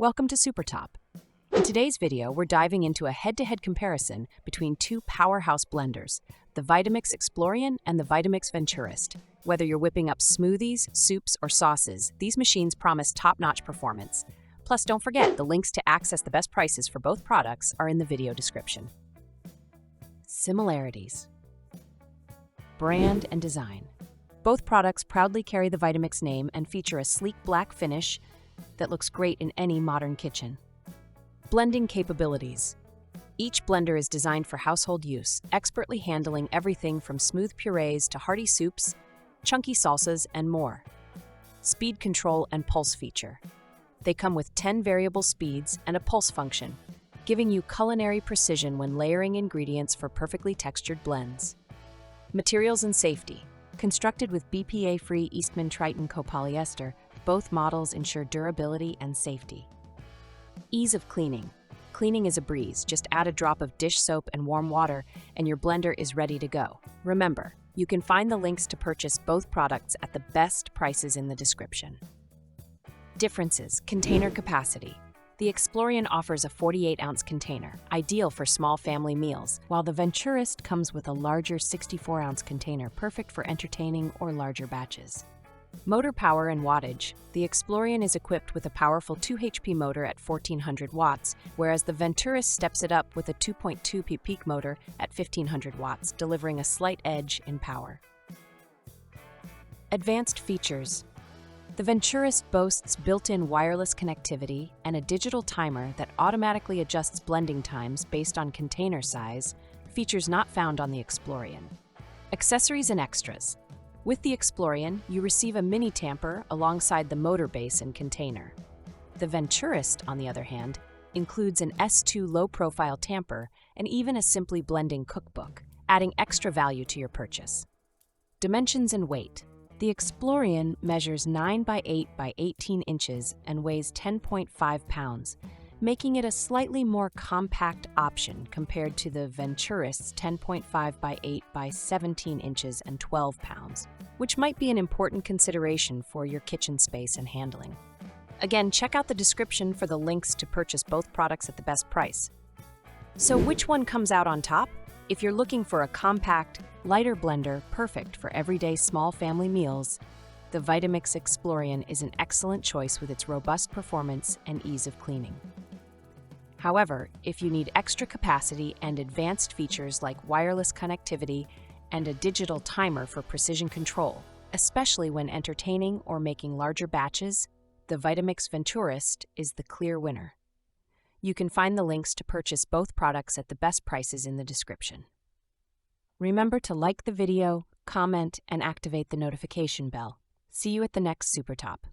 Welcome to Super Top. In today's video, we're diving into a head-to-head comparison between two powerhouse blenders, the Vitamix Explorian and the Vitamix Venturist. Whether you're whipping up smoothies, soups, or sauces, these machines promise top-notch performance. Plus, don't forget, the links to access the best prices for both products are in the video description. Similarities. Brand and design. Both products proudly carry the Vitamix name and feature a sleek black finish that looks great in any modern kitchen. Blending capabilities. Each blender is designed for household use, expertly handling everything from smooth purees to hearty soups, chunky salsas, and more. Speed control and pulse feature. They come with 10 variable speeds and a pulse function, giving you culinary precision when layering ingredients for perfectly textured blends. Materials and safety. Constructed with BPA-free Eastman Triton copolyester, both models ensure durability and safety. Ease of cleaning. Cleaning is a breeze. Just add a drop of dish soap and warm water, and your blender is ready to go. Remember, you can find the links to purchase both products at the best prices in the description. Differences. Container capacity. The Explorian offers a 48-ounce container, ideal for small family meals, while the Venturist comes with a larger 64-ounce container, perfect for entertaining or larger batches. Motor power and wattage. The Explorian is equipped with a powerful 2 HP motor at 1400 watts, whereas the Venturist steps it up with a 2.2 peak motor at 1500 watts, delivering a slight edge in power. Advanced features. The Venturist boasts built-in wireless connectivity and a digital timer that automatically adjusts blending times based on container size, features not found on the Explorian. Accessories and extras. With the Explorian, you receive a mini tamper alongside the motor base and container. The Venturist, on the other hand, includes an S2 low-profile tamper and even a simply blending cookbook, adding extra value to your purchase. Dimensions and weight. The Explorian measures 9 by 8 by 18 inches and weighs 10.5 pounds, making it a slightly more compact option compared to the Venturist's 10.5 by 8 by 17 inches and 12 pounds, which might be an important consideration for your kitchen space and handling. Again, check out the description for the links to purchase both products at the best price. So which one comes out on top? If you're looking for a compact, lighter blender perfect for everyday small family meals, the Vitamix Explorian is an excellent choice with its robust performance and ease of cleaning. However, if you need extra capacity and advanced features like wireless connectivity and a digital timer for precision control, especially when entertaining or making larger batches, the Vitamix Venturist is the clear winner. You can find the links to purchase both products at the best prices in the description. Remember to like the video, comment, and activate the notification bell. See you at the next Super Top.